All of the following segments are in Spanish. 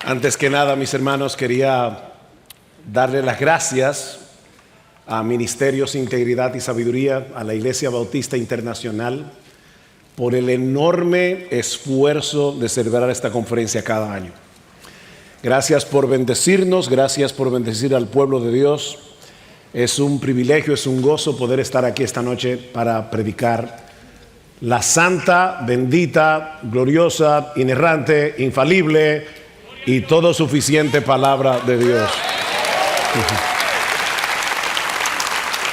Antes que nada, mis hermanos, quería darle las gracias a Ministerios Integridad y Sabiduría, a la Iglesia Bautista Internacional, por el enorme esfuerzo de celebrar esta conferencia cada año. Gracias por bendecirnos, gracias por bendecir al pueblo de Dios. Es un privilegio, es un gozo poder estar aquí esta noche para predicar la santa, bendita, gloriosa, inerrante, infalible y todo suficiente palabra de Dios.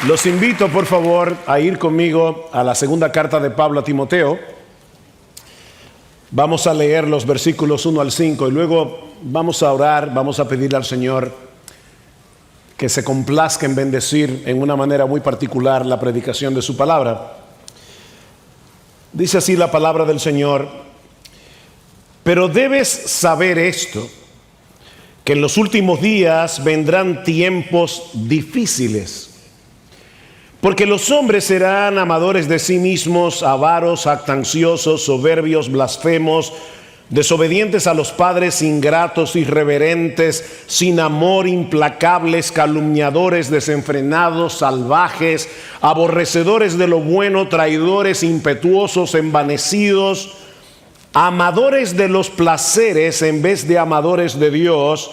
Los invito, por favor, a ir conmigo a la segunda carta de Pablo a Timoteo. Vamos a leer los versículos 1 al 5 y luego vamos a orar, vamos a pedirle al Señor que se complazca en bendecir en una manera muy particular la predicación de su palabra. Dice así la palabra del Señor: pero debes saber esto, que en los últimos días vendrán tiempos difíciles. Porque los hombres serán amadores de sí mismos, avaros, jactanciosos, soberbios, blasfemos, desobedientes a los padres, ingratos, irreverentes, sin amor, implacables, calumniadores, desenfrenados, salvajes, aborrecedores de lo bueno, traidores, impetuosos, envanecidos, amadores de los placeres en vez de amadores de Dios,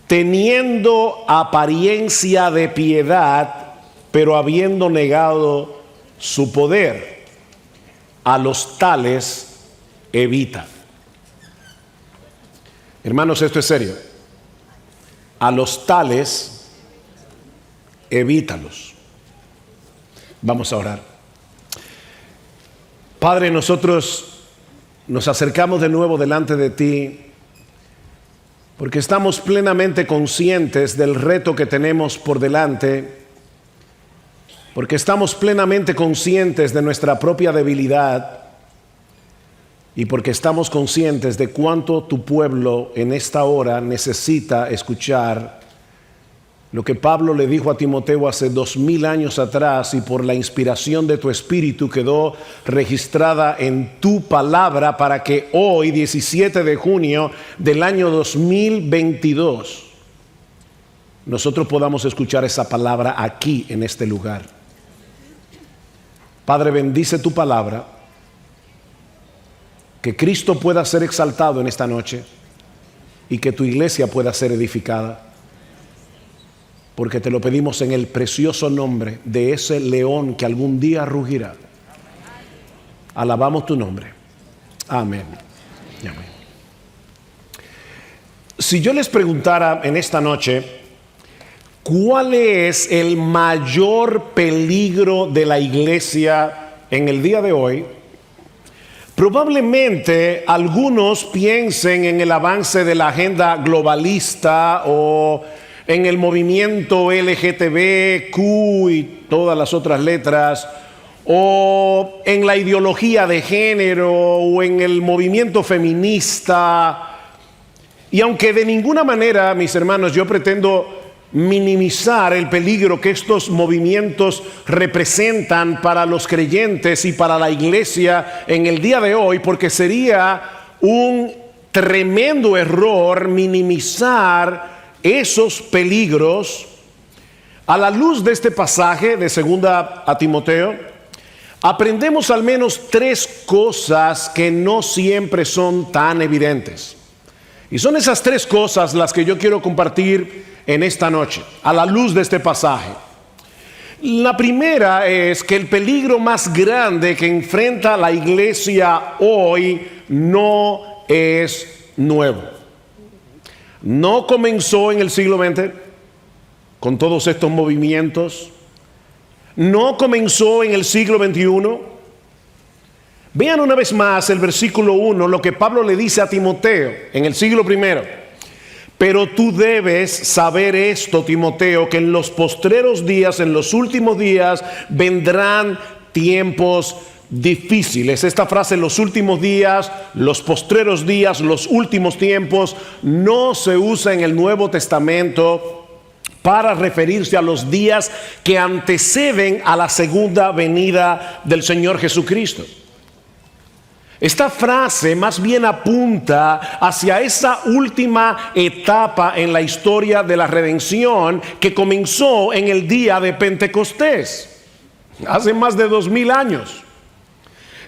teniendo apariencia de piedad, pero habiendo negado su poder. A los tales evita. Hermanos, esto es serio. A los tales evítalos. Vamos a orar. Padre, nosotros nos acercamos de nuevo delante de ti porque estamos plenamente conscientes del reto que tenemos por delante, porque estamos plenamente conscientes de nuestra propia debilidad y porque estamos conscientes de cuánto tu pueblo en esta hora necesita escuchar lo que Pablo le dijo a Timoteo hace 2000 años atrás, y por la inspiración de tu Espíritu quedó registrada en tu palabra para que hoy, 17 de junio del año 2022, nosotros podamos escuchar esa palabra aquí en este lugar. Padre, bendice tu palabra, que Cristo pueda ser exaltado en esta noche y que tu iglesia pueda ser edificada, porque te lo pedimos en el precioso nombre de ese león que algún día rugirá. Alabamos tu nombre. Amén. Amén. Si yo les preguntara en esta noche, ¿cuál es el mayor peligro de la iglesia en el día de hoy? Probablemente algunos piensen en el avance de la agenda globalista o en el movimiento LGTBQ y todas las otras letras, o en la ideología de género o en el movimiento feminista. Y aunque de ninguna manera, mis hermanos, yo pretendo minimizar el peligro que estos movimientos representan para los creyentes y para la iglesia en el día de hoy, porque sería un tremendo error minimizar esos peligros. A la luz de este pasaje de segunda a Timoteo, aprendemos al menos tres cosas que no siempre son tan evidentes. Y son esas tres cosas las que yo quiero compartir en esta noche, a la luz de este pasaje. La primera es que el peligro más grande que enfrenta la iglesia hoy no es nuevo. No comenzó en el siglo XX con todos estos movimientos. No comenzó en el siglo XXI. Vean una vez más el versículo 1, lo que Pablo le dice a Timoteo en el siglo I. Pero tú debes saber esto, Timoteo, que en los postreros días, en los últimos días, vendrán tiempos difíciles. Esta frase, los últimos días, los postreros días, los últimos tiempos, no se usa en el Nuevo Testamento para referirse a los días que anteceden a la segunda venida del Señor Jesucristo. Esta frase más bien apunta hacia esa última etapa en la historia de la redención que comenzó en el día de Pentecostés, hace más de 2000 años.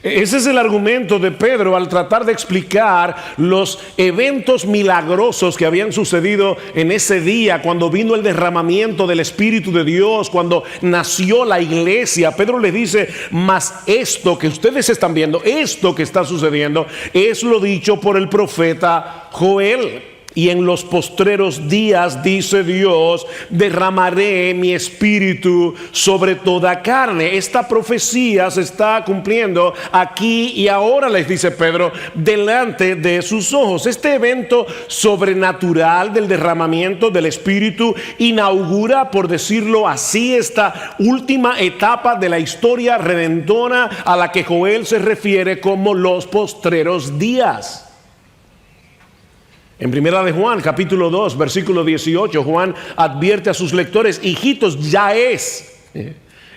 Ese es el argumento de Pedro al tratar de explicar los eventos milagrosos que habían sucedido en ese día, cuando vino el derramamiento del Espíritu de Dios, cuando nació la iglesia. Pedro le dice: mas esto que ustedes están viendo, esto que está sucediendo, es lo dicho por el profeta Joel. Y en los postreros días, dice Dios, derramaré mi espíritu sobre toda carne. Esta profecía se está cumpliendo aquí y ahora, les dice Pedro, delante de sus ojos. Este evento sobrenatural del derramamiento del espíritu inaugura, por decirlo así, esta última etapa de la historia redentora a la que Joel se refiere como los postreros días. En primera de Juan, capítulo 2, versículo 18, Juan advierte a sus lectores: hijitos, ya es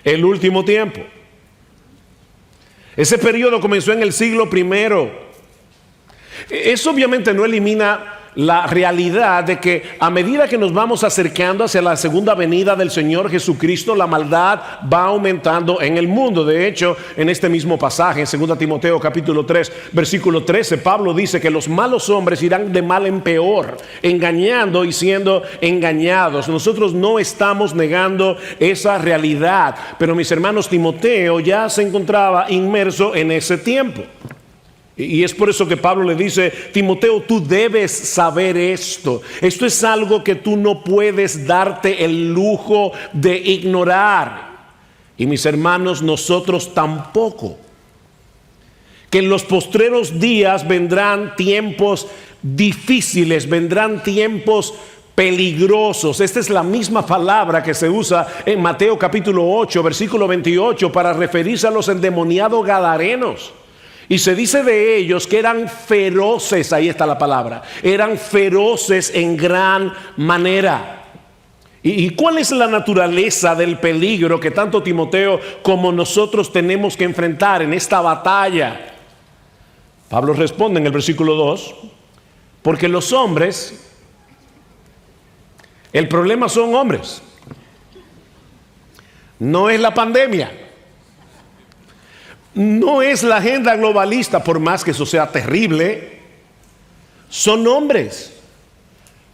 el último tiempo. Ese periodo comenzó en el siglo I. Eso obviamente no elimina la realidad de que a medida que nos vamos acercando hacia la segunda venida del Señor Jesucristo, la maldad va aumentando en el mundo. De hecho, en este mismo pasaje, en 2 Timoteo capítulo 3, versículo 13, Pablo dice que los malos hombres irán de mal en peor, engañando y siendo engañados. Nosotros no estamos negando esa realidad, pero mis hermanos, Timoteo ya se encontraba inmerso en ese tiempo. Y es por eso que Pablo le dice: Timoteo, tú debes saber esto. Esto es algo que tú no puedes darte el lujo de ignorar. Y mis hermanos, nosotros tampoco. Que en los postreros días vendrán tiempos difíciles, vendrán tiempos peligrosos. Esta es la misma palabra que se usa en Mateo capítulo 8, versículo 28, para referirse a los endemoniados gadarenos. Y se dice de ellos que eran feroces, ahí está la palabra, eran feroces en gran manera. ¿Y cuál es la naturaleza del peligro que tanto Timoteo como nosotros tenemos que enfrentar en esta batalla? Pablo responde en el versículo 2: porque los hombres, el problema son hombres, no es la pandemia. No es la agenda globalista, por más que eso sea terrible. Son hombres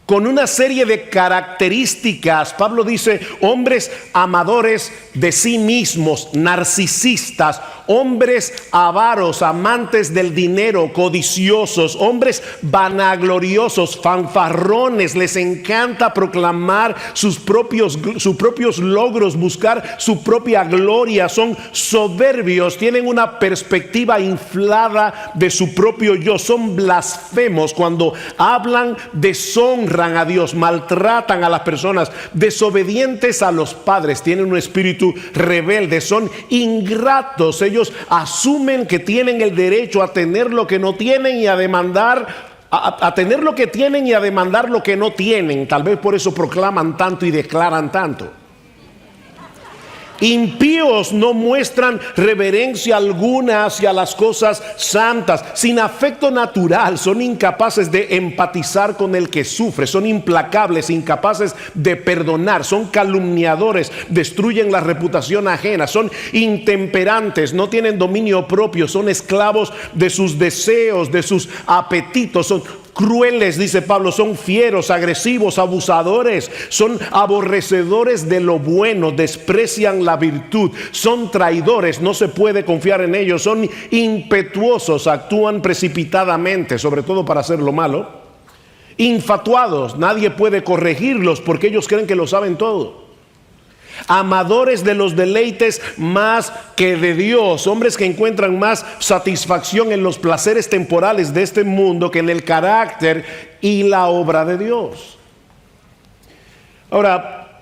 con una serie de características. Pablo dice: hombres amadores de sí mismos, narcisistas, hombres avaros, amantes del dinero, codiciosos, hombres vanagloriosos, fanfarrones. Les encanta proclamar sus propios logros, buscar su propia gloria. Son soberbios, tienen una perspectiva inflada de su propio yo. Son blasfemos cuando hablan, deshonran a Dios, maltratan a las personas, desobedientes a los padres, tienen un espíritu rebelde, son ingratos. Ellos asumen que tienen el derecho a tener lo que no tienen y a demandar, a tener lo que tienen y a demandar lo que no tienen. Tal vez por eso proclaman tanto y declaran tanto. Impíos no muestran reverencia alguna hacia las cosas santas, sin afecto natural, son incapaces de empatizar con el que sufre, son implacables, incapaces de perdonar, son calumniadores, destruyen la reputación ajena, son intemperantes, no tienen dominio propio, son esclavos de sus deseos, de sus apetitos, son crueles, dice Pablo, son fieros, agresivos, abusadores, son aborrecedores de lo bueno, desprecian la virtud, son traidores, no se puede confiar en ellos, son impetuosos, actúan precipitadamente, sobre todo para hacer lo malo, infatuados, nadie puede corregirlos porque ellos creen que lo saben todo. Amadores de los deleites más que de Dios, hombres que encuentran más satisfacción en los placeres temporales de este mundo que en el carácter y la obra de Dios. Ahora,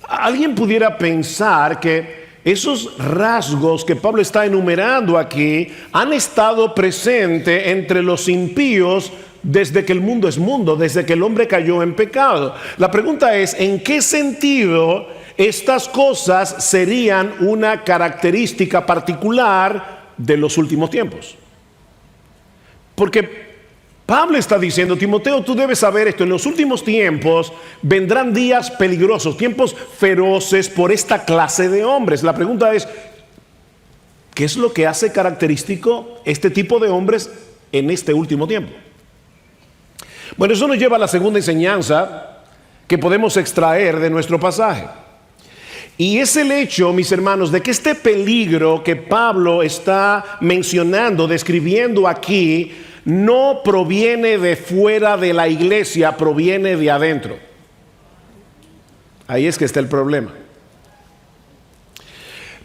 alguien pudiera pensar que esos rasgos que Pablo está enumerando aquí han estado presentes entre los impíos desde que el mundo es mundo, desde que el hombre cayó en pecado. La pregunta es: ¿en qué sentido estas cosas serían una característica particular de los últimos tiempos? Porque Pablo está diciendo, Timoteo, tú debes saber esto, en los últimos tiempos vendrán días peligrosos, tiempos feroces por esta clase de hombres. La pregunta es, ¿qué es lo que hace característico este tipo de hombres en este último tiempo? Bueno, eso nos lleva a la segunda enseñanza que podemos extraer de nuestro pasaje. Y es el hecho, mis hermanos, de que este peligro que Pablo está mencionando, describiendo aquí, no proviene de fuera de la iglesia, proviene de adentro. Ahí es que está el problema.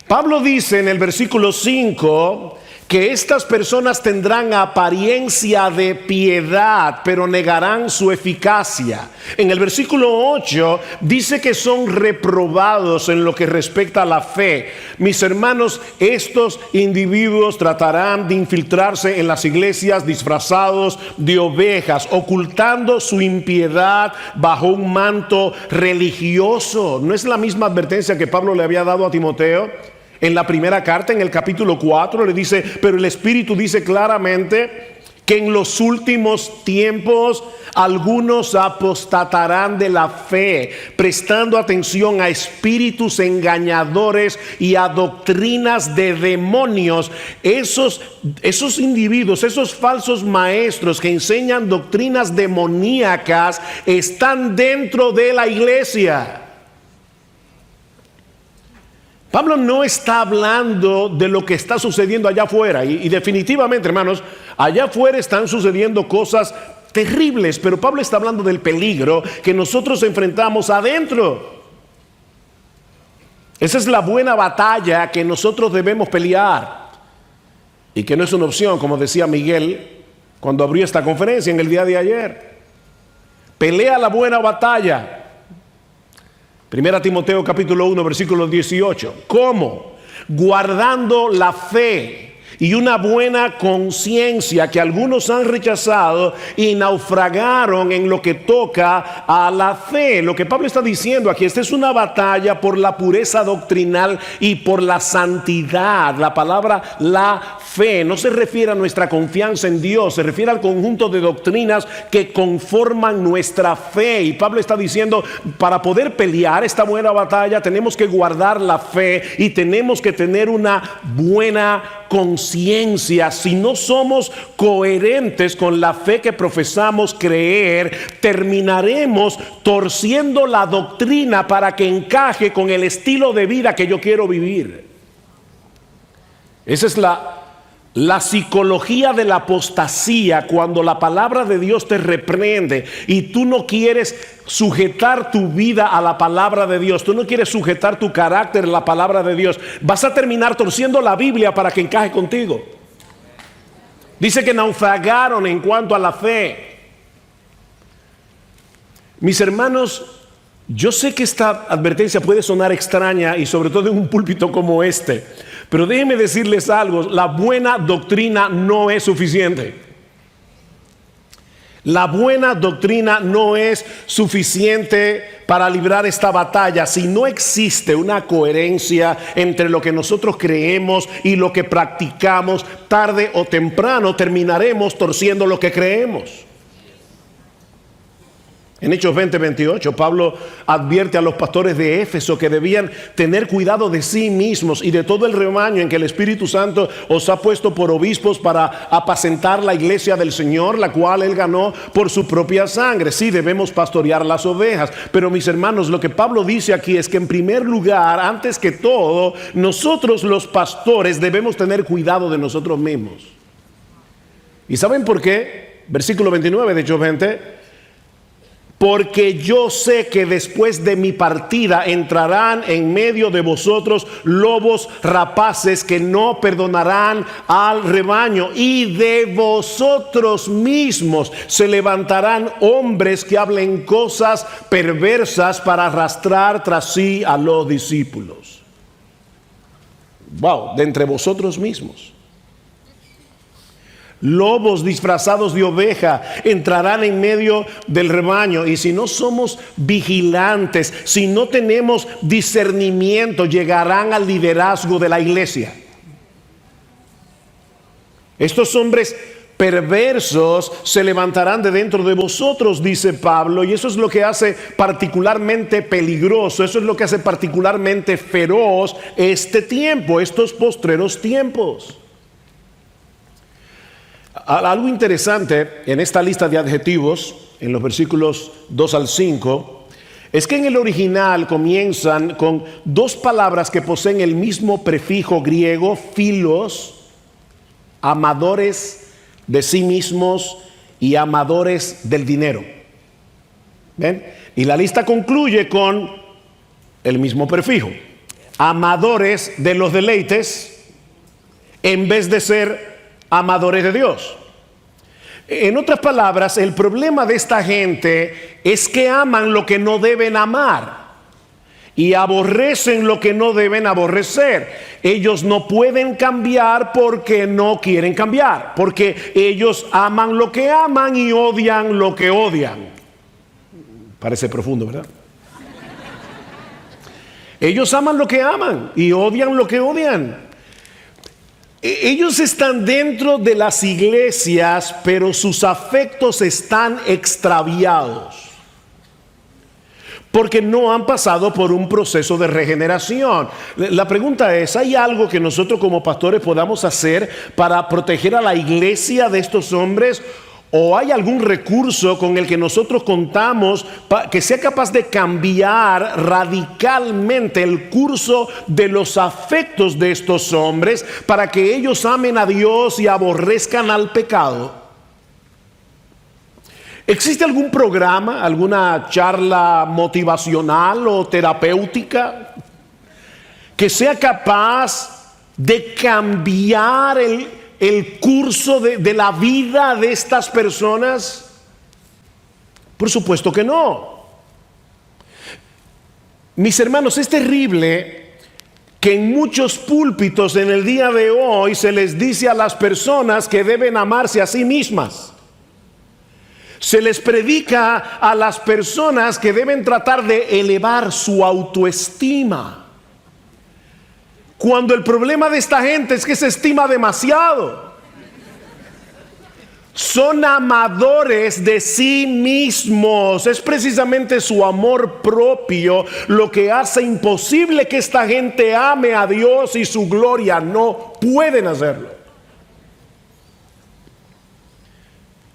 Pablo dice en el versículo 5 que estas personas tendrán apariencia de piedad, pero negarán su eficacia. En el versículo 8 dice que son reprobados en lo que respecta a la fe. Mis hermanos, estos individuos tratarán de infiltrarse en las iglesias disfrazados de ovejas, ocultando su impiedad bajo un manto religioso. ¿No es la misma advertencia que Pablo le había dado a Timoteo? En la primera carta, en el capítulo 4, le dice, pero el Espíritu dice claramente que en los últimos tiempos algunos apostatarán de la fe, prestando atención a espíritus engañadores y a doctrinas de demonios. Esos individuos, esos falsos maestros que enseñan doctrinas demoníacas, están dentro de la iglesia. Pablo no está hablando de lo que está sucediendo allá afuera y definitivamente, hermanos, allá afuera están sucediendo cosas terribles, pero Pablo está hablando del peligro que nosotros enfrentamos adentro. Esa es la buena batalla que nosotros debemos pelear y que no es una opción, como decía Miguel cuando abrió esta conferencia en el día de ayer. Pelea la buena batalla. Primera Timoteo capítulo 1 versículo 18. ¿Cómo? Guardando la fe y una buena conciencia que algunos han rechazado y naufragaron en lo que toca a la fe. Lo que Pablo está diciendo aquí, esta es una batalla por la pureza doctrinal y por la santidad. La palabra la fe no se refiere a nuestra confianza en Dios, se refiere al conjunto de doctrinas que conforman nuestra fe. Y Pablo está diciendo, para poder pelear esta buena batalla tenemos que guardar la fe y tenemos que tener una buena conciencia. Si no somos coherentes con la fe que profesamos creer, terminaremos torciendo la doctrina para que encaje con el estilo de vida que yo quiero vivir. Esa es la psicología de la apostasía, cuando la palabra de Dios te reprende y tú no quieres sujetar tu vida a la palabra de Dios, tú no quieres sujetar tu carácter a la palabra de Dios, vas a terminar torciendo la Biblia para que encaje contigo. Dice que naufragaron en cuanto a la fe. Mis hermanos, yo sé que esta advertencia puede sonar extraña y sobre todo en un púlpito como este, pero déjenme decirles algo, la buena doctrina no es suficiente. La buena doctrina no es suficiente para librar esta batalla si no existe una coherencia entre lo que nosotros creemos y lo que practicamos. Tarde o temprano terminaremos torciendo lo que creemos. En Hechos 20:28, Pablo advierte a los pastores de Éfeso que debían tener cuidado de sí mismos y de todo el rebaño en que el Espíritu Santo os ha puesto por obispos para apacentar la iglesia del Señor, la cual Él ganó por su propia sangre. Sí, debemos pastorear las ovejas, pero mis hermanos, lo que Pablo dice aquí es que en primer lugar, antes que todo, nosotros los pastores debemos tener cuidado de nosotros mismos. ¿Y saben por qué? Versículo 29 de Hechos 20. Porque yo sé que después de mi partida entrarán en medio de vosotros lobos rapaces que no perdonarán al rebaño, y de vosotros mismos se levantarán hombres que hablen cosas perversas para arrastrar tras sí a los discípulos. Wow, de entre vosotros mismos. Lobos disfrazados de oveja entrarán en medio del rebaño, y si no somos vigilantes, si no tenemos discernimiento, llegarán al liderazgo de la iglesia. Estos hombres perversos se levantarán de dentro de vosotros, dice Pablo, y eso es lo que hace particularmente peligroso, eso es lo que hace particularmente feroz este tiempo, estos postreros tiempos. Algo interesante en esta lista de adjetivos, en los versículos 2 al 5, es que en el original comienzan con dos palabras que poseen el mismo prefijo griego, philos, amadores de sí mismos y amadores del dinero. ¿Ven? Y la lista concluye con el mismo prefijo, amadores de los deleites en vez de ser amadores de Dios. En otras palabras, el problema de esta gente es que aman lo que no deben amar y aborrecen lo que no deben aborrecer. Ellos no pueden cambiar porque no quieren cambiar, porque ellos aman lo que aman y odian lo que odian. Parece profundo, ¿verdad? Ellos aman lo que aman y odian lo que odian. Ellos están dentro de las iglesias, pero sus afectos están extraviados, porque no han pasado por un proceso de regeneración. La pregunta es, ¿hay algo que nosotros como pastores podamos hacer para proteger a la iglesia de estos hombres? ¿O hay algún recurso con el que nosotros contamos que sea capaz de cambiar radicalmente el curso de los afectos de estos hombres para que ellos amen a Dios y aborrezcan al pecado? ¿Existe algún programa, alguna charla motivacional o terapéutica que sea capaz de cambiar el curso de la vida de estas personas? Por supuesto que no. Mis hermanos, es terrible que en muchos púlpitos en el día de hoy se les dice a las personas que deben amarse a sí mismas. Se les predica a las personas que deben tratar de elevar su autoestima, cuando el problema de esta gente es que se estima demasiado. Son amadores de sí mismos. Es precisamente su amor propio lo que hace imposible que esta gente ame a Dios y su gloria. No pueden hacerlo.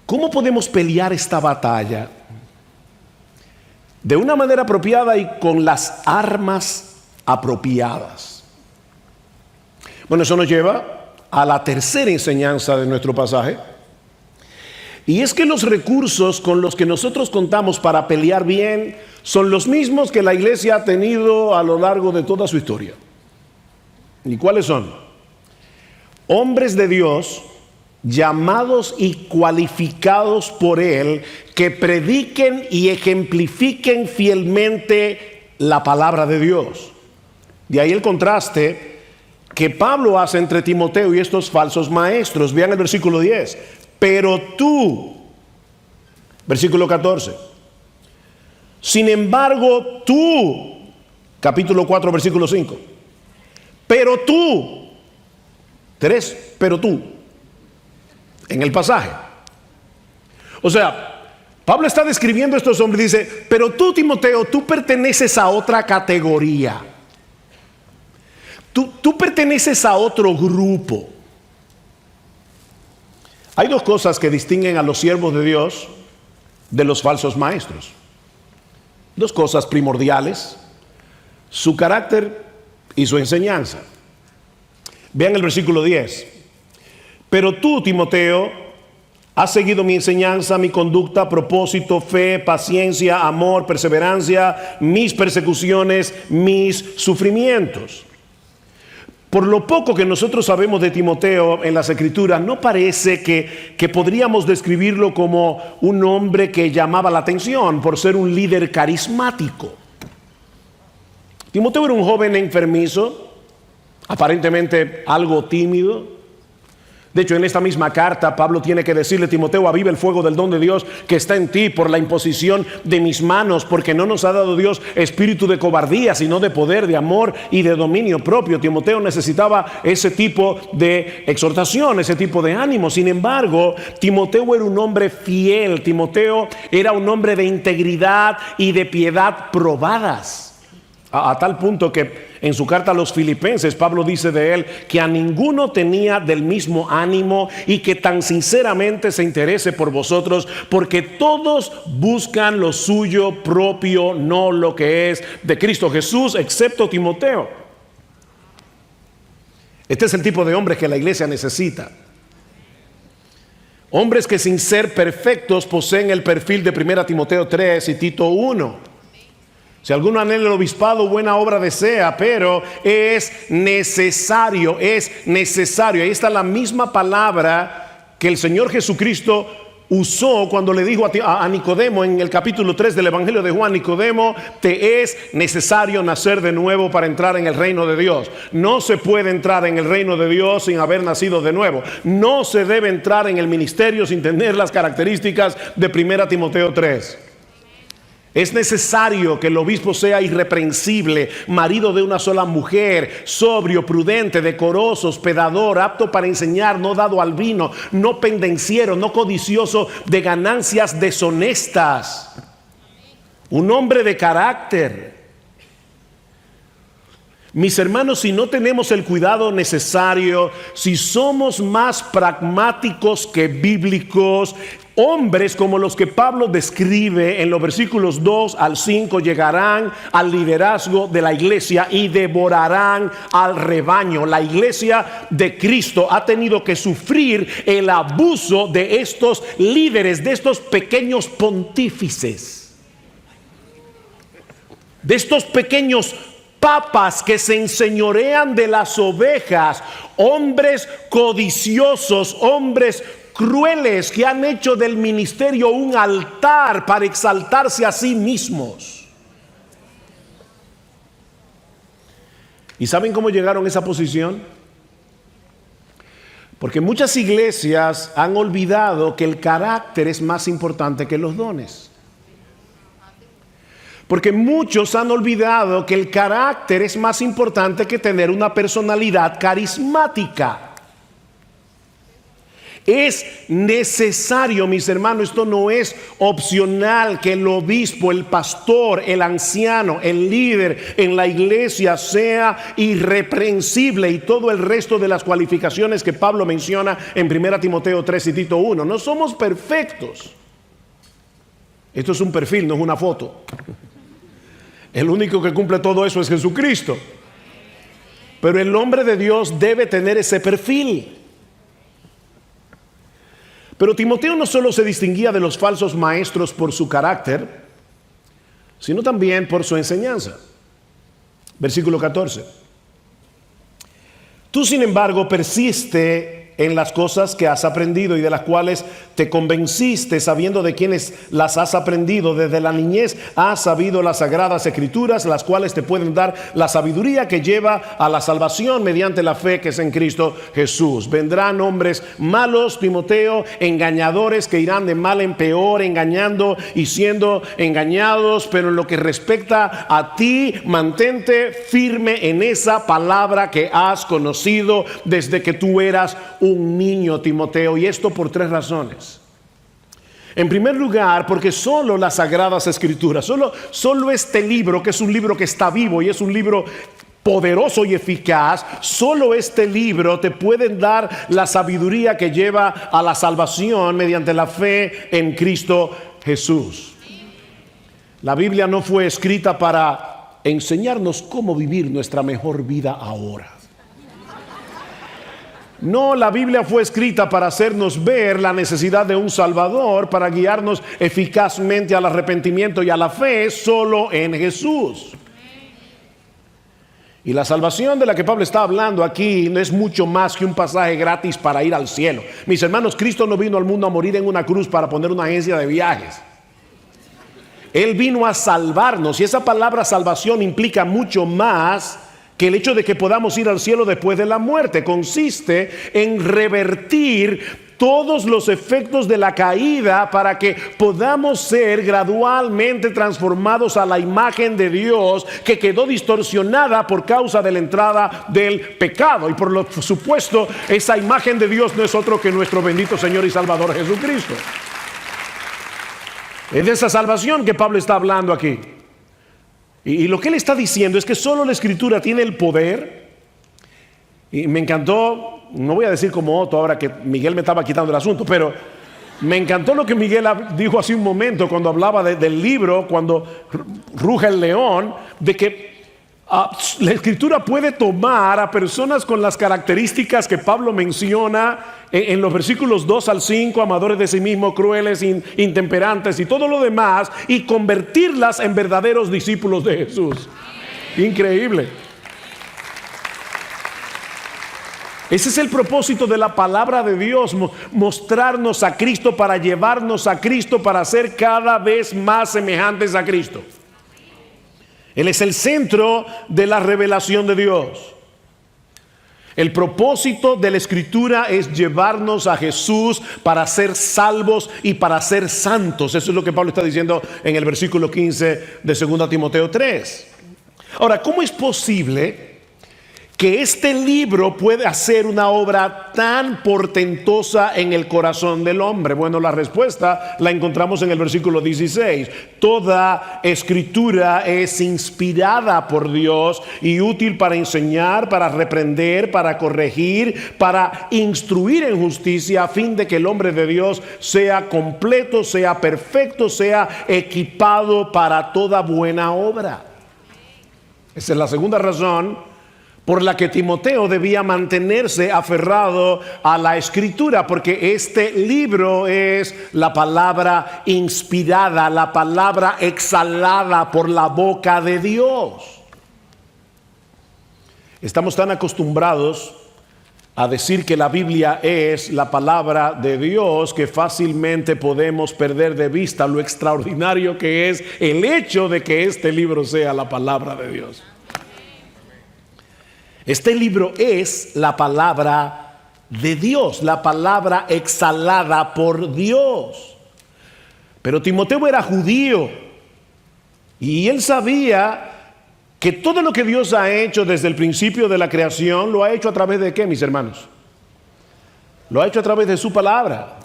¿Cómo podemos pelear esta batalla? De una manera apropiada y con las armas apropiadas. Bueno, eso nos lleva a la tercera enseñanza de nuestro pasaje. Y es que los recursos con los que nosotros contamos para pelear bien son los mismos que la iglesia ha tenido a lo largo de toda su historia. ¿Y cuáles son? Hombres de Dios, llamados y cualificados por Él, que prediquen y ejemplifiquen fielmente la palabra de Dios. De ahí el contraste que Pablo hace entre Timoteo y estos falsos maestros. Vean el versículo 10. Pero tú, versículo 14. Sin embargo, tú, capítulo 4, versículo 5. Pero tú, 3, pero tú, en el pasaje. O sea, Pablo está describiendo a estos hombres y dice, pero tú, Timoteo, tú perteneces a otra categoría. Tú perteneces a otro grupo. Hay dos cosas que distinguen a los siervos de Dios de los falsos maestros. Dos cosas primordiales: su carácter y su enseñanza. Vean el versículo 10. Pero tú, Timoteo, has seguido mi enseñanza, mi conducta, propósito, fe, paciencia, amor, perseverancia, mis persecuciones, mis sufrimientos. Por lo poco que nosotros sabemos de Timoteo en las Escrituras, no parece que podríamos describirlo como un hombre que llamaba la atención por ser un líder carismático. Timoteo era un joven enfermizo, aparentemente algo tímido. De hecho, en esta misma carta, Pablo tiene que decirle: Timoteo, aviva el fuego del don de Dios que está en ti por la imposición de mis manos, porque no nos ha dado Dios espíritu de cobardía, sino de poder, de amor y de dominio propio. Timoteo necesitaba ese tipo de exhortación, ese tipo de ánimo. Sin embargo, Timoteo era un hombre fiel. Timoteo era un hombre de integridad y de piedad probadas. A tal punto que en su carta a los Filipenses, Pablo dice de él que a ninguno tenía del mismo ánimo y que tan sinceramente se interese por vosotros, porque todos buscan lo suyo propio, no lo que es de Cristo Jesús, excepto Timoteo. Este es el tipo de hombres que la iglesia necesita. Hombres que sin ser perfectos poseen el perfil de 1 Timoteo 3 y Tito 1. Si alguno anhela el obispado, buena obra desea, pero es necesario. Ahí está la misma palabra que el Señor Jesucristo usó cuando le dijo a Nicodemo en el capítulo 3 del Evangelio de Juan: Nicodemo, te es necesario nacer de nuevo para entrar en el reino de Dios. No se puede entrar en el reino de Dios sin haber nacido de nuevo. No se debe entrar en el ministerio sin tener las características de 1 Timoteo 3. Es necesario que el obispo sea irreprensible, marido de una sola mujer, sobrio, prudente, decoroso, hospedador, apto para enseñar, no dado al vino, no pendenciero, no codicioso de ganancias deshonestas. Un hombre de carácter. Mis hermanos, si no tenemos el cuidado necesario, si somos más pragmáticos que bíblicos, hombres como los que Pablo describe en los versículos 2 al 5 llegarán al liderazgo de la iglesia y devorarán al rebaño. La iglesia de Cristo ha tenido que sufrir el abuso de estos líderes, de estos pequeños pontífices, de estos pequeños papas que se enseñorean de las ovejas, hombres codiciosos, hombres crueles que han hecho del ministerio un altar para exaltarse a sí mismos. ¿Y saben cómo llegaron a esa posición? Porque muchas iglesias han olvidado que el carácter es más importante que los dones. Porque muchos han olvidado que el carácter es más importante que tener una personalidad carismática. Es necesario, mis hermanos, esto no es opcional, que el obispo, el pastor, el anciano, el líder en la iglesia sea irreprensible y todo el resto de las cualificaciones que Pablo menciona en 1 Timoteo 3 y Tito 1. No somos perfectos. Esto es un perfil, no es una foto. El único que cumple todo eso es Jesucristo. Pero el hombre de Dios debe tener ese perfil. Pero Timoteo no solo se distinguía de los falsos maestros por su carácter, sino también por su enseñanza. Versículo 14. Tú, sin embargo, persiste en las cosas que has aprendido y de las cuales te convenciste, sabiendo de quienes las has aprendido. Desde la niñez has sabido las sagradas escrituras, las cuales te pueden dar la sabiduría que lleva a la salvación mediante la fe que es en Cristo Jesús. Vendrán hombres malos, Timoteo, engañadores, que irán de mal en peor, engañando y siendo engañados. Pero en lo que respecta a ti, mantente firme en esa palabra que has conocido desde que tú eras un niño, Timoteo. Y esto por 3 razones. En primer lugar, porque solo las sagradas escrituras, solo este libro, que es un libro que está vivo y es un libro poderoso y eficaz, solo este libro te puede dar la sabiduría que lleva a la salvación mediante la fe en Cristo Jesús. La Biblia no fue escrita para enseñarnos cómo vivir nuestra mejor vida ahora. No, la Biblia fue escrita para hacernos ver la necesidad de un Salvador, para guiarnos eficazmente al arrepentimiento y a la fe solo en Jesús. Y la salvación de la que Pablo está hablando aquí no es mucho más que un pasaje gratis para ir al cielo. Mis hermanos, Cristo no vino al mundo a morir en una cruz para poner una agencia de viajes. Él vino a salvarnos, y esa palabra salvación implica mucho más que el hecho de que podamos ir al cielo después de la muerte consiste en revertir todos los efectos de la caída para que podamos ser gradualmente transformados a la imagen de Dios que quedó distorsionada por causa de la entrada del pecado. Y por lo supuesto, esa imagen de Dios no es otro que nuestro bendito Señor y Salvador Jesucristo. Es de esa salvación que Pablo está hablando aquí. Y lo que él está diciendo es que solo la Escritura tiene el poder. Y me encantó, no voy a decir como Otto ahora que Miguel me estaba quitando el asunto, pero me encantó lo que Miguel dijo hace un momento cuando hablaba del libro, cuando ruge el león, de que la Escritura puede tomar a personas con las características que Pablo menciona en los versículos 2 al 5, amadores de sí mismos, crueles, intemperantes y todo lo demás, y convertirlas en verdaderos discípulos de Jesús. Increíble. Ese es el propósito de la palabra de Dios, mostrarnos a Cristo, para llevarnos a Cristo, para ser cada vez más semejantes a Cristo. Él es el centro de la revelación de Dios. El propósito de la Escritura es llevarnos a Jesús para ser salvos y para ser santos. Eso es lo que Pablo está diciendo en el versículo 15 de 2 Timoteo 3. Ahora, ¿cómo es posible que este libro puede hacer una obra tan portentosa en el corazón del hombre? Bueno, la respuesta la encontramos en el versículo 16. Toda escritura es inspirada por Dios y útil para enseñar, para reprender, para corregir, para instruir en justicia, a fin de que el hombre de Dios sea completo, sea perfecto, sea equipado para toda buena obra. Esa es la segunda razón por la que Timoteo debía mantenerse aferrado a la Escritura, porque este libro es la palabra inspirada, la palabra exhalada por la boca de Dios. Estamos tan acostumbrados a decir que la Biblia es la palabra de Dios que fácilmente podemos perder de vista lo extraordinario que es el hecho de que este libro sea la palabra de Dios. Este libro es la palabra de Dios, la palabra exhalada por Dios. Pero Timoteo era judío y él sabía que todo lo que Dios ha hecho desde el principio de la creación, lo ha hecho a través de ¿qué, mis hermanos? Lo ha hecho a través de su palabra.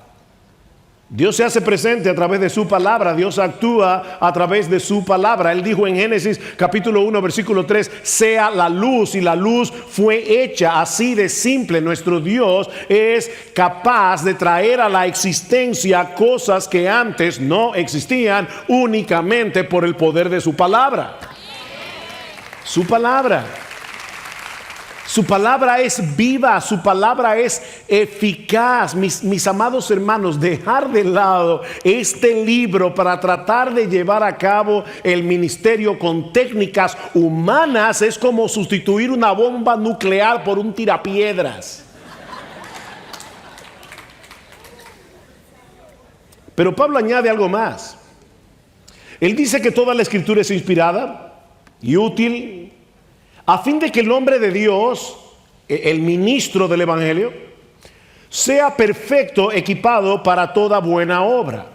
Dios se hace presente a través de su palabra, Dios actúa a través de su palabra. Él dijo en Génesis capítulo 1 versículo 3, sea la luz, y la luz fue hecha. Así de simple, nuestro Dios es capaz de traer a la existencia cosas que antes no existían, únicamente por el poder de su palabra. Su palabra. Su palabra es viva, su palabra es eficaz. Mis amados hermanos, dejar de lado este libro para tratar de llevar a cabo el ministerio con técnicas humanas es como sustituir una bomba nuclear por un tirapiedras. Pero Pablo añade algo más. Él dice que toda la Escritura es inspirada y útil a fin de que el hombre de Dios, el ministro del Evangelio, sea perfecto, equipado para toda buena obra.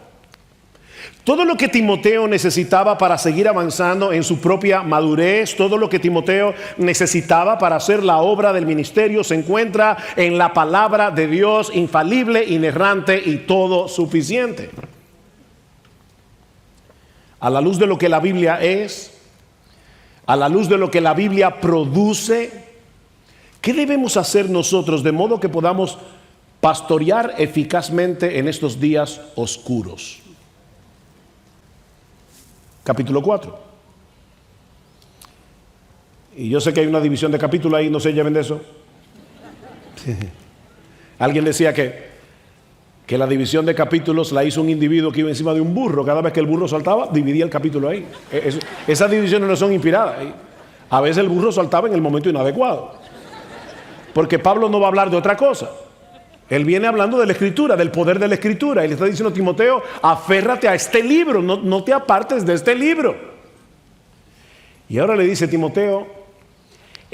Todo lo que Timoteo necesitaba para seguir avanzando en su propia madurez, todo lo que Timoteo necesitaba para hacer la obra del ministerio, se encuentra en la palabra de Dios, infalible, inerrante y todo suficiente. A la luz de lo que la Biblia es, a la luz de lo que la Biblia produce, ¿qué debemos hacer nosotros de modo que podamos pastorear eficazmente en estos días oscuros? Capítulo 4. Y yo sé que hay una división de capítulos ahí, no se lleven de eso. Alguien decía que la división de capítulos la hizo un individuo que iba encima de un burro. Cada vez que el burro saltaba, dividía el capítulo ahí. Esas divisiones no son inspiradas. A veces el burro saltaba en el momento inadecuado. Porque Pablo no va a hablar de otra cosa. Él viene hablando de la Escritura, del poder de la Escritura. Y le está diciendo a Timoteo, aférrate a este libro, no te apartes de este libro. Y ahora le dice Timoteo,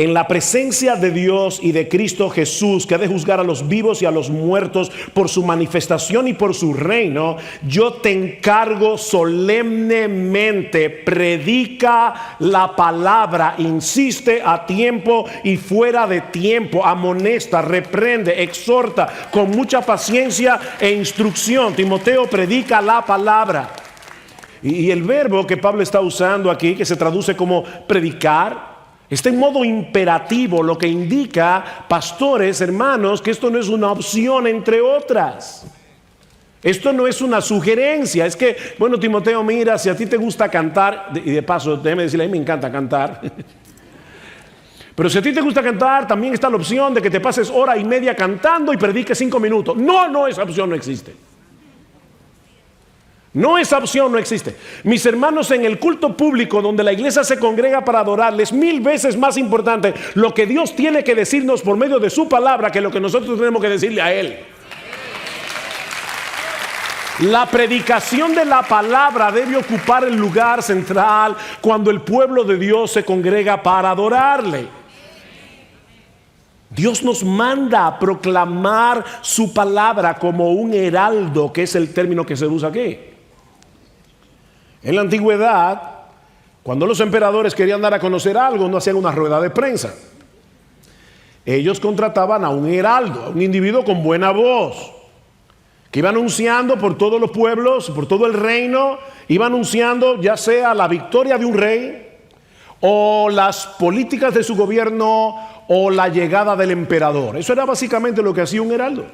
en la presencia de Dios y de Cristo Jesús, que ha de juzgar a los vivos y a los muertos por su manifestación y por su reino, yo te encargo solemnemente, predica la palabra, insiste a tiempo y fuera de tiempo, amonesta, reprende, exhorta con mucha paciencia e instrucción. Timoteo, predica la palabra. Y el verbo que Pablo está usando aquí, que se traduce como predicar, está en modo imperativo, lo que indica, pastores, hermanos, que esto no es una opción entre otras. Esto no es una sugerencia. Es que, bueno, Timoteo, mira, si a ti te gusta cantar, y de paso, déjeme decirle, a mí me encanta cantar. Pero si a ti te gusta cantar, también está la opción de que te pases hora y media cantando y prediques 5 minutos. No, esa opción no existe. No, esa opción no existe. Mis hermanos, en el culto público donde la iglesia se congrega para adorarle, es 1000 veces más importante lo que Dios tiene que decirnos por medio de su palabra que lo que nosotros tenemos que decirle a Él. La predicación de la palabra debe ocupar el lugar central cuando el pueblo de Dios se congrega para adorarle. Dios nos manda a proclamar su palabra como un heraldo, que es el término que se usa aquí. En la antigüedad, cuando los emperadores querían dar a conocer algo, no hacían una rueda de prensa. Ellos contrataban a un heraldo, a un individuo con buena voz, que iba anunciando por todos los pueblos, por todo el reino, iba anunciando ya sea la victoria de un rey, o las políticas de su gobierno, o la llegada del emperador. Eso era básicamente lo que hacía un heraldo.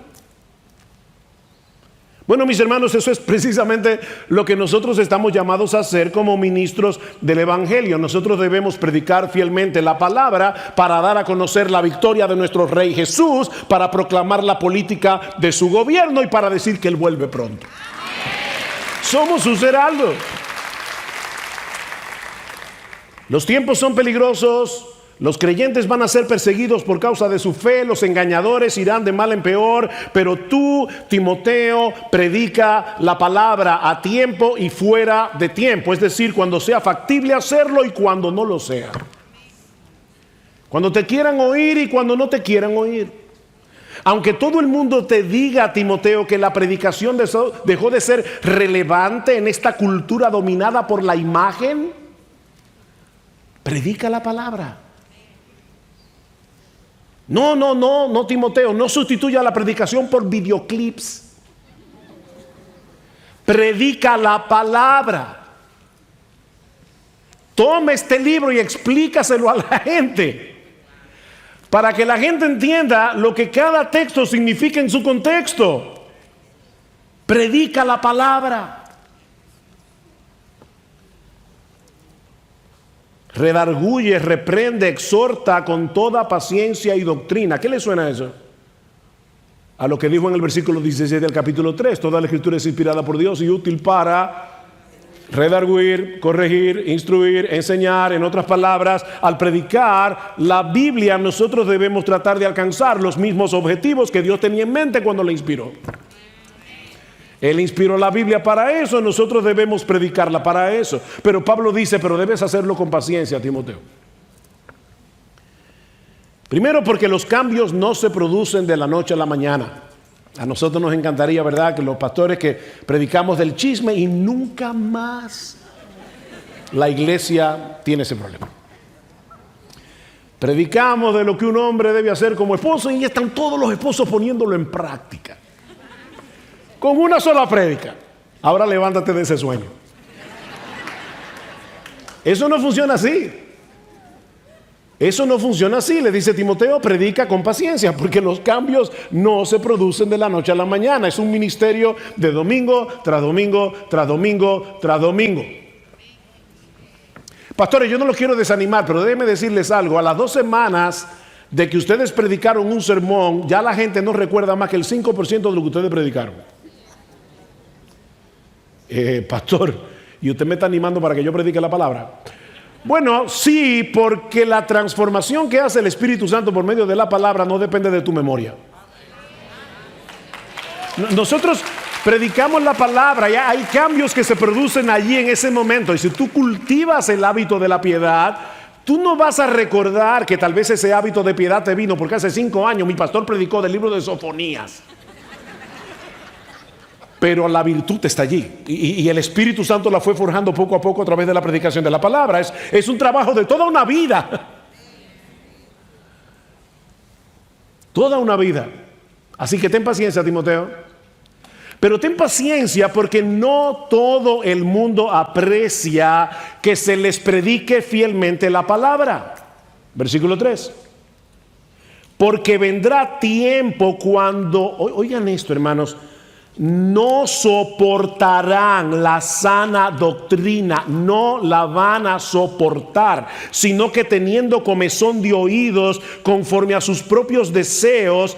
Bueno, mis hermanos, eso es precisamente lo que nosotros estamos llamados a hacer como ministros del Evangelio. Nosotros debemos predicar fielmente la palabra para dar a conocer la victoria de nuestro Rey Jesús, para proclamar la política de su gobierno y para decir que Él vuelve pronto. Somos sus heraldos. Los tiempos son peligrosos. Los creyentes van a ser perseguidos por causa de su fe, los engañadores irán de mal en peor, pero tú, Timoteo, predica la palabra a tiempo y fuera de tiempo, es decir, cuando sea factible hacerlo y cuando no lo sea. Cuando te quieran oír y cuando no te quieran oír. Aunque todo el mundo te diga, Timoteo, que la predicación dejó de ser relevante en esta cultura dominada por la imagen, predica la palabra. No, Timoteo, no sustituya la predicación por videoclips. Predica la palabra. Toma este libro y explícaselo a la gente, para que la gente entienda lo que cada texto significa en su contexto. Predica la palabra. Redarguye, reprende, exhorta con toda paciencia y doctrina. ¿Qué le suena eso? A lo que dijo en el versículo 16 del capítulo 3. Toda la escritura es inspirada por Dios y útil para redarguir, corregir, instruir, enseñar. En otras palabras, al predicar la Biblia, nosotros debemos tratar de alcanzar los mismos objetivos que Dios tenía en mente cuando la inspiró. Él inspiró la Biblia para eso, nosotros debemos predicarla para eso. Pero Pablo dice, pero debes hacerlo con paciencia, Timoteo. Primero, porque los cambios no se producen de la noche a la mañana. A nosotros nos encantaría, ¿verdad?, que los pastores que predicamos del chisme y nunca más la iglesia tiene ese problema. Predicamos de lo que un hombre debe hacer como esposo y están todos los esposos poniéndolo en práctica. Con una sola prédica. Ahora levántate de ese sueño. Eso no funciona así. Eso no funciona así. Le dice Timoteo, predica con paciencia, porque los cambios no se producen de la noche a la mañana. Es un ministerio de domingo tras domingo, tras domingo, tras domingo. Pastores, yo no los quiero desanimar, pero déjenme decirles algo. A las 2 semanas de que ustedes predicaron un sermón, ya la gente no recuerda más que el 5% de lo que ustedes predicaron. Pastor, ¿y usted me está animando para que yo predique la palabra? Bueno, sí, porque la transformación que hace el Espíritu Santo por medio de la palabra no depende de tu memoria. Nosotros predicamos la palabra y hay cambios que se producen allí en ese momento. Y si tú cultivas el hábito de la piedad, Tú no vas a recordar que tal vez ese hábito de piedad te vino porque hace 5 años mi pastor predicó del libro de Sofonías. Pero la virtud está allí y el Espíritu Santo la fue forjando poco a poco a través de la predicación de la palabra. Es un trabajo de toda una vida. Toda una vida. Así que ten paciencia, Timoteo. Pero ten paciencia porque no todo el mundo aprecia que se les predique fielmente la palabra. Versículo 3. Porque vendrá tiempo cuando, oigan esto, hermanos, no soportarán la sana doctrina, no la van a soportar, sino que teniendo comezón de oídos conforme a sus propios deseos,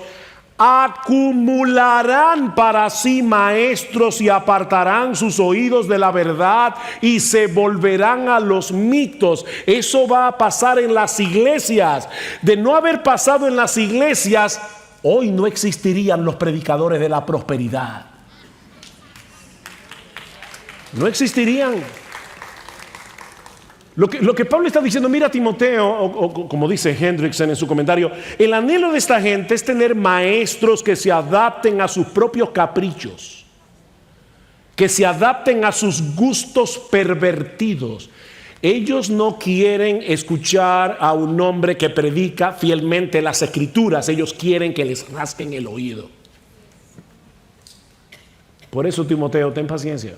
acumularán para sí maestros y apartarán sus oídos de la verdad y se volverán a los mitos. Eso va a pasar en las iglesias. De no haber pasado en las iglesias, hoy no existirían los predicadores de la prosperidad. No existirían. Lo que Pablo está diciendo, mira Timoteo, o como dice Hendrickson en su comentario, el anhelo de esta gente es tener maestros que se adapten a sus propios caprichos, que se adapten a sus gustos pervertidos. Ellos no quieren escuchar a un hombre que predica fielmente las escrituras, ellos quieren que les rasquen el oído. Por eso, Timoteo, ten paciencia.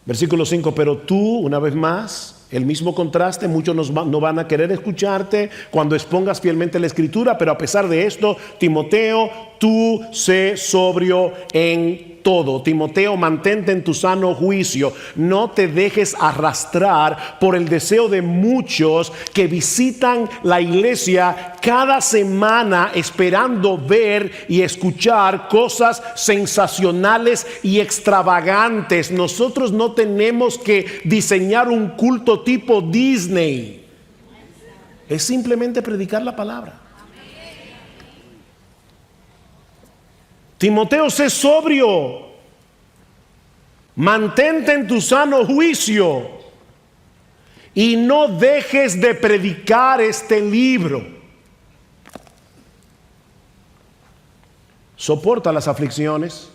Versículo 5, pero tú, una vez más, el mismo contraste, muchos no van a querer escucharte cuando expongas fielmente la escritura, pero a pesar de esto, Timoteo, tú sé sobrio en todo. Timoteo, mantente en tu sano juicio, no te dejes arrastrar por el deseo de muchos que visitan la iglesia cada semana esperando ver y escuchar cosas sensacionales y extravagantes. Nosotros no tenemos que diseñar un culto tipo Disney, es simplemente predicar la palabra. Timoteo, sé sobrio, mantente en tu sano juicio y no dejes de predicar este libro. Soporta las aflicciones.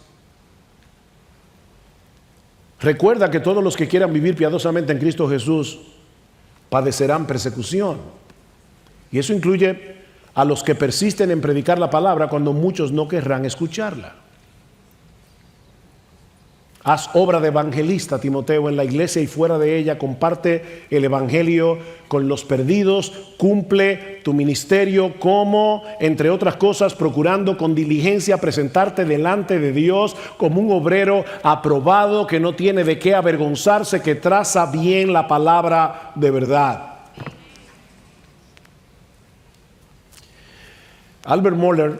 Recuerda que todos los que quieran vivir piadosamente en Cristo Jesús padecerán persecución. Y eso incluye a los que persisten en predicar la palabra cuando muchos no querrán escucharla. Haz obra de evangelista, Timoteo, en la iglesia y fuera de ella. Comparte el evangelio con los perdidos. Cumple tu ministerio como, entre otras cosas, procurando con diligencia presentarte delante de Dios como un obrero aprobado que no tiene de qué avergonzarse, que traza bien la palabra de verdad. Albert Mohler,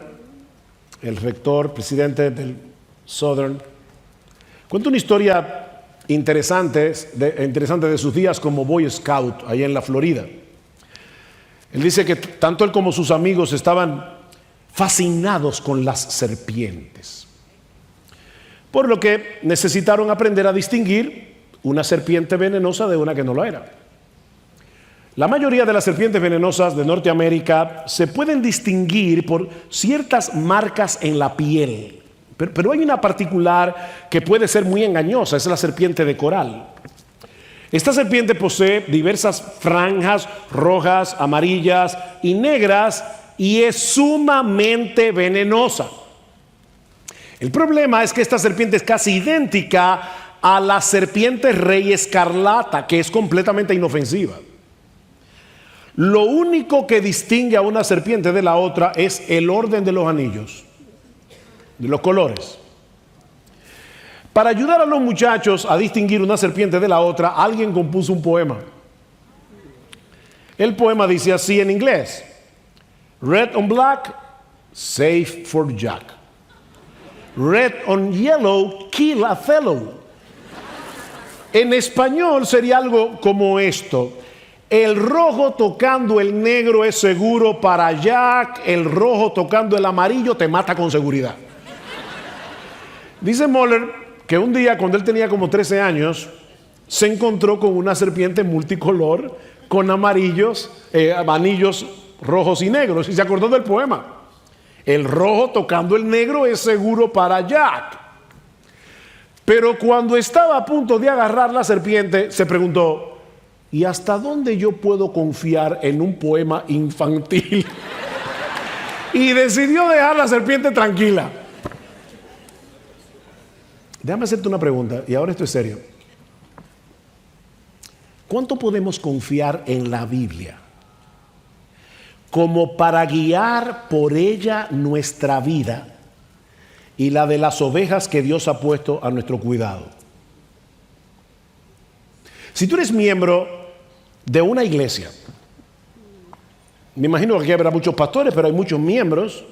el rector, presidente del Southern, cuenta una historia interesante de sus días como Boy Scout allá en la Florida. Él dice que tanto él como sus amigos estaban fascinados con las serpientes, por lo que necesitaron aprender a distinguir una serpiente venenosa de una que no lo era. La mayoría de las serpientes venenosas de Norteamérica se pueden distinguir por ciertas marcas en la piel. Pero hay una particular que puede ser muy engañosa, es la serpiente de coral. Esta serpiente posee diversas franjas rojas, amarillas y negras y es sumamente venenosa. El problema es que esta serpiente es casi idéntica a la serpiente rey escarlata, que es completamente inofensiva. Lo único que distingue a una serpiente de la otra es el orden de los anillos, de los colores. Para ayudar a los muchachos a distinguir una serpiente de la otra, alguien compuso un poema. El poema dice así en inglés: Red on black, safe for Jack. Red on yellow, kill a fellow. En español sería algo como esto: el rojo tocando el negro es seguro para Jack, el rojo tocando el amarillo te mata con seguridad. Dice Mohler que un día, cuando él tenía como 13 años, se encontró con una serpiente multicolor con amarillos, anillos rojos y negros, y se acordó del poema. El rojo tocando el negro es seguro para Jack. Pero cuando estaba a punto de agarrar la serpiente, se preguntó: ¿y hasta dónde yo puedo confiar en un poema infantil? Y decidió dejar la serpiente tranquila. Déjame hacerte una pregunta, y ahora esto es serio. ¿Cuánto podemos confiar en la Biblia como para guiar por ella nuestra vida y la de las ovejas que Dios ha puesto a nuestro cuidado? Si tú eres miembro de una iglesia, me imagino que aquí habrá muchos pastores, pero hay muchos miembros,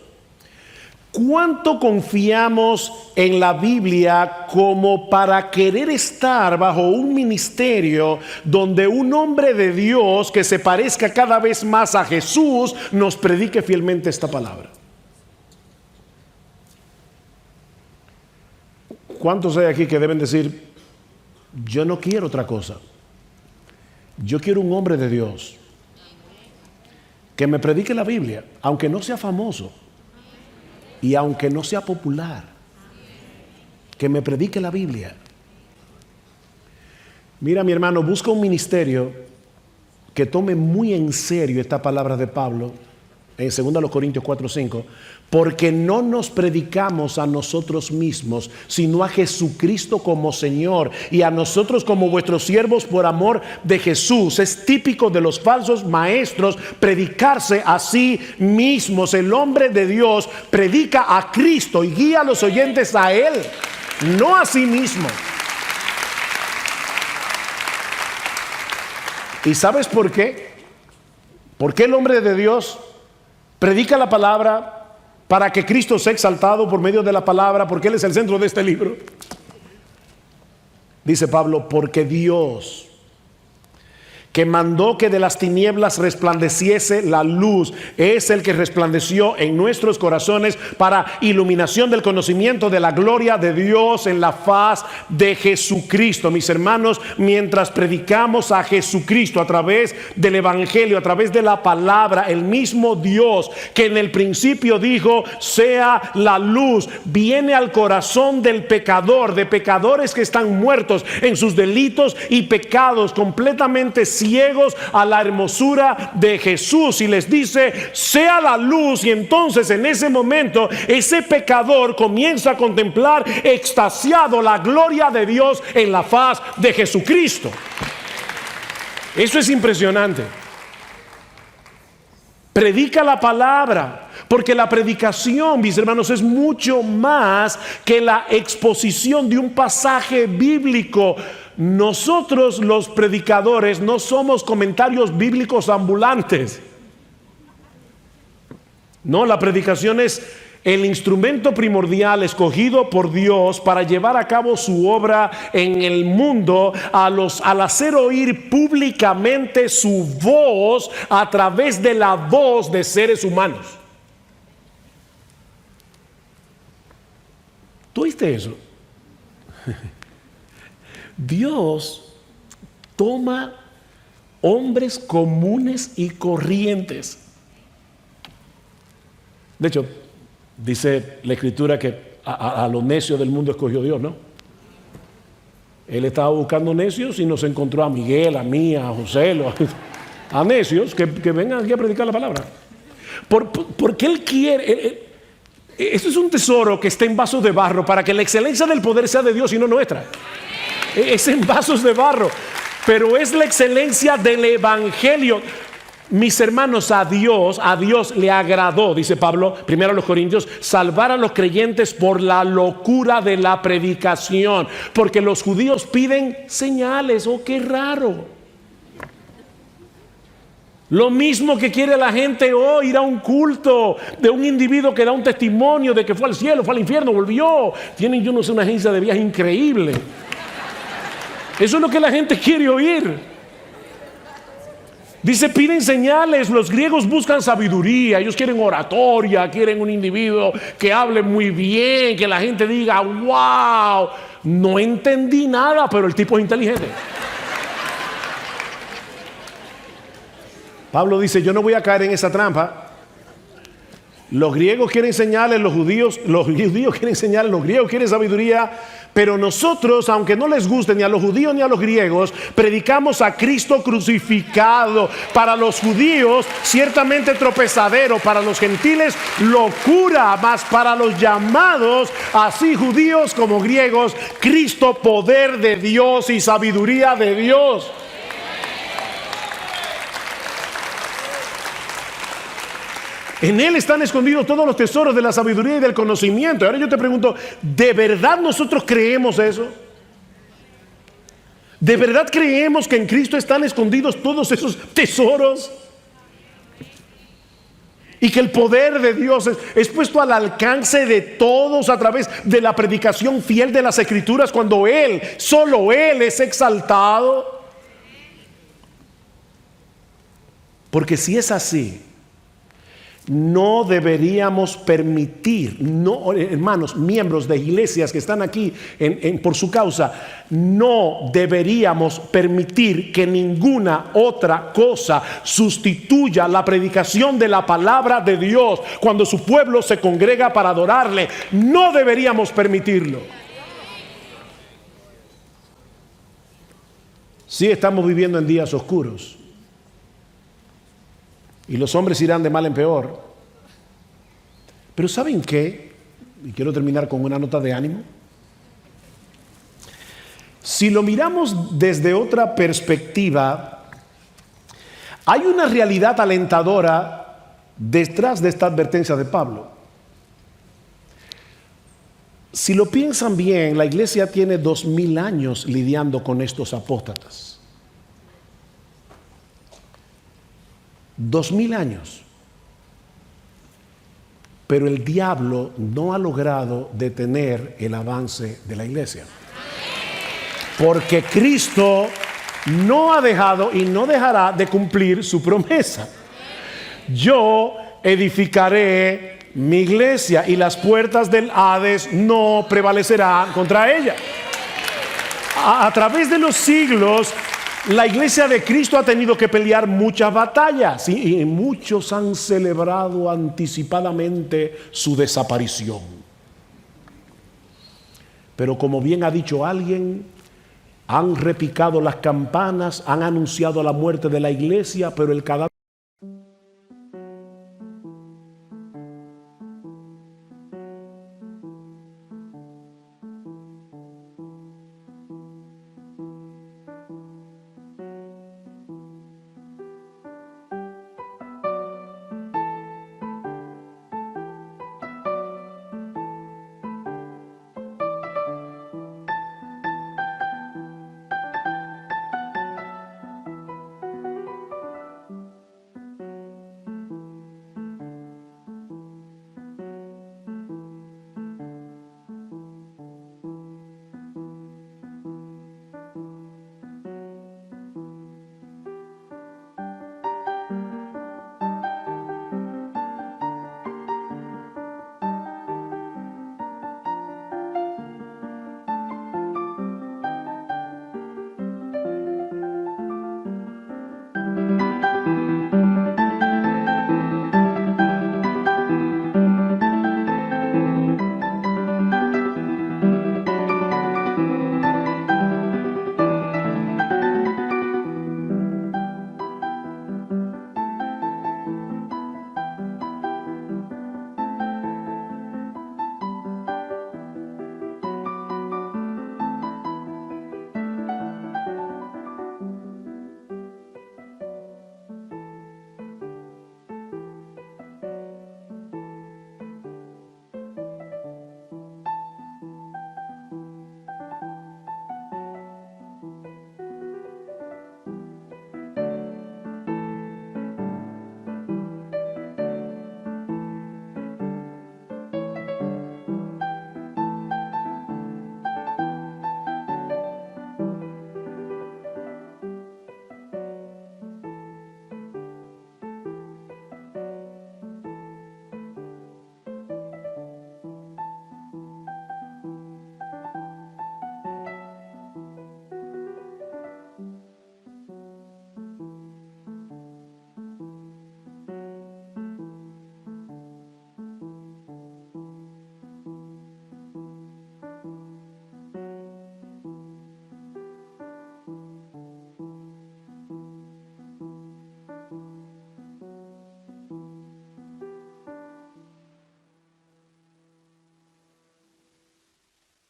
¿cuánto confiamos en la Biblia como para querer estar bajo un ministerio donde un hombre de Dios que se parezca cada vez más a Jesús nos predique fielmente esta palabra? ¿Cuántos hay aquí que deben decir: yo no quiero otra cosa? Yo quiero un hombre de Dios que me predique la Biblia, aunque no sea famoso y aunque no sea popular, que me predique la Biblia. Mira, mi hermano, busca un ministerio que tome muy en serio esta palabra de Pablo en 2 Corintios 4:5, porque no nos predicamos a nosotros mismos, sino a Jesucristo como Señor, y a nosotros como vuestros siervos por amor de Jesús. Es típico de los falsos maestros predicarse a sí mismos. El hombre de Dios predica a Cristo y guía a los oyentes a Él, no a sí mismo. ¿Y sabes por qué? ¿Por qué el hombre de Dios predica la palabra para que Cristo sea exaltado por medio de la palabra? Porque Él es el centro de este libro. Dice Pablo: porque Dios, que mandó que de las tinieblas resplandeciese la luz, es el que resplandeció en nuestros corazones para iluminación del conocimiento de la gloria de Dios en la faz de Jesucristo. Mis hermanos, mientras predicamos a Jesucristo a través del Evangelio, a través de la palabra, el mismo Dios que en el principio dijo: sea la luz, viene al corazón del pecador, de pecadores que están muertos en sus delitos y pecados, completamente ciegos a la hermosura de Jesús, y les dice: sea la luz. Y entonces en ese momento ese pecador comienza a contemplar extasiado la gloria de Dios en la faz de Jesucristo. Eso es impresionante. Predica la palabra, porque la predicación, mis hermanos, es mucho más que la exposición de un pasaje bíblico. Nosotros los predicadores no somos comentarios bíblicos ambulantes. No, la predicación es el instrumento primordial escogido por Dios para llevar a cabo su obra en el mundo, al hacer oír públicamente su voz a través de la voz de seres humanos. ¿Tú oíste eso? Dios toma hombres comunes y corrientes. De hecho, dice la Escritura que a los necios del mundo escogió Dios, ¿no? Él estaba buscando necios y nos encontró a Miguel, a mí, a José, a necios que vengan aquí a predicar la palabra. Porque Él quiere... Esto es un tesoro que está en vasos de barro para que la excelencia del poder sea de Dios y no nuestra. Es en vasos de barro, pero es la excelencia del Evangelio. Mis hermanos, a Dios le agradó, dice Pablo, primero a los Corintios, salvar a los creyentes por la locura de la predicación, porque los judíos piden señales. Oh, qué raro. Lo mismo que quiere la gente hoy, ir a un culto de un individuo que da un testimonio de que fue al cielo, fue al infierno, volvió. Tienen, yo no sé, una agencia de viaje increíble. Eso es lo que la gente quiere oír. Dice, piden señales. Los griegos buscan sabiduría. Ellos quieren oratoria, quieren un individuo que hable muy bien, que la gente diga, wow, no entendí nada, pero el tipo es inteligente. Pablo dice, yo no voy a caer en esa trampa. Los griegos quieren enseñarles, los judíos quieren enseñarles, los griegos quieren sabiduría, pero nosotros, aunque no les guste ni a los judíos ni a los griegos, predicamos a Cristo crucificado. Para los judíos, ciertamente tropezadero; para los gentiles, locura; mas para los llamados, así judíos como griegos, Cristo, poder de Dios y sabiduría de Dios. En Él están escondidos todos los tesoros de la sabiduría y del conocimiento. Ahora yo te pregunto, ¿de verdad nosotros creemos eso? ¿De verdad creemos que en Cristo están escondidos todos esos tesoros? Y que el poder de Dios es puesto al alcance de todos a través de la predicación fiel de las Escrituras, cuando Él, solo Él, es exaltado. Porque si es así, no deberíamos permitir, no, hermanos, miembros de iglesias que están aquí por su causa, no deberíamos permitir que ninguna otra cosa sustituya la predicación de la palabra de Dios cuando su pueblo se congrega para adorarle. No deberíamos permitirlo. Sí, estamos viviendo en días oscuros. Y los hombres irán de mal en peor. Pero ¿saben qué? Y quiero terminar con una nota de ánimo. Si lo miramos desde otra perspectiva, hay una realidad alentadora detrás de esta advertencia de Pablo. Si lo piensan bien, la iglesia tiene 2000 años lidiando con estos apóstatas. 2000 años. Pero el diablo no ha logrado detener el avance de la iglesia. Porque Cristo no ha dejado y no dejará de cumplir su promesa. Yo edificaré mi iglesia y las puertas del Hades no prevalecerán contra ella. A través de los siglos, la iglesia de Cristo ha tenido que pelear muchas batallas y muchos han celebrado anticipadamente su desaparición. Pero como bien ha dicho alguien, han repicado las campanas, han anunciado la muerte de la iglesia, pero el cadáver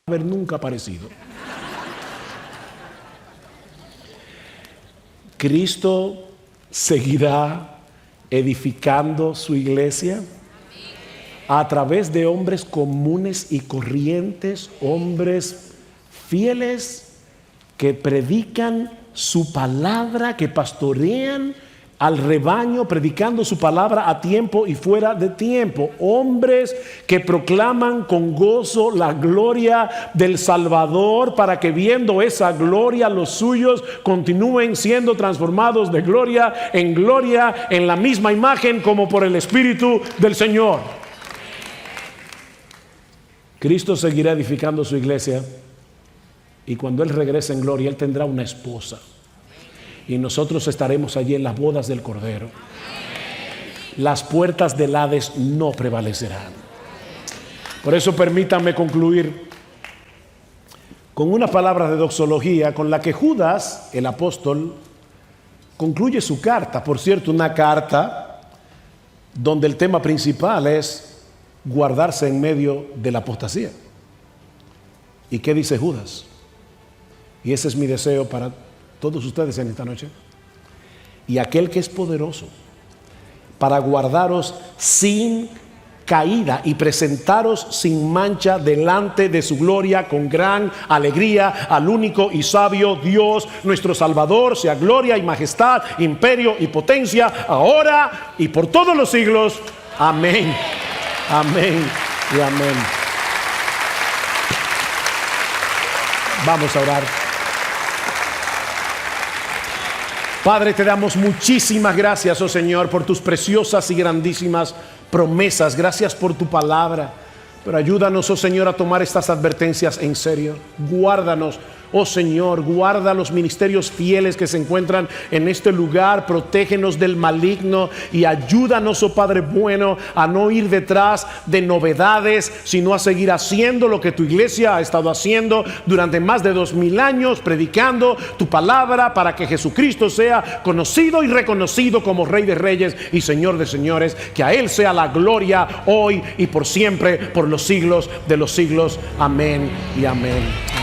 haber nunca aparecido. Cristo seguirá edificando su iglesia a través de hombres comunes y corrientes, hombres fieles que predican su palabra, que pastorean al rebaño, predicando su palabra a tiempo y fuera de tiempo. Hombres que proclaman con gozo la gloria del Salvador, para que viendo esa gloria los suyos continúen siendo transformados de gloria en la misma imagen como por el Espíritu del Señor. Cristo seguirá edificando su iglesia, y cuando Él regrese en gloria, Él tendrá una esposa. Y nosotros estaremos allí en las bodas del Cordero. Las puertas del Hades no prevalecerán. Por eso permítanme concluir con una palabra de doxología con la que Judas, el apóstol, concluye su carta. Por cierto, una carta donde el tema principal es guardarse en medio de la apostasía. ¿Y qué dice Judas? Y ese es mi deseo para todos ustedes en esta noche. Y aquel que es poderoso para guardaros sin caída y presentaros sin mancha delante de su gloria con gran alegría al único y sabio Dios nuestro Salvador, sea gloria y majestad, imperio y potencia, ahora y por todos los siglos. Amén. Amén y amén. Vamos a orar. Padre, te damos muchísimas gracias, oh Señor, por tus preciosas y grandísimas promesas. Gracias por tu palabra. Pero ayúdanos, oh Señor, a tomar estas advertencias en serio. Guárdanos, oh Señor, guarda los ministerios fieles que se encuentran en este lugar. Protégenos del maligno y ayúdanos, oh Padre bueno, a no ir detrás de novedades, sino a seguir haciendo lo que tu iglesia ha estado haciendo durante más de 2000 años, predicando tu palabra para que Jesucristo sea conocido y reconocido como Rey de Reyes y Señor de Señores. Que a Él sea la gloria hoy y por siempre, por los siglos de los siglos. Amén y amén.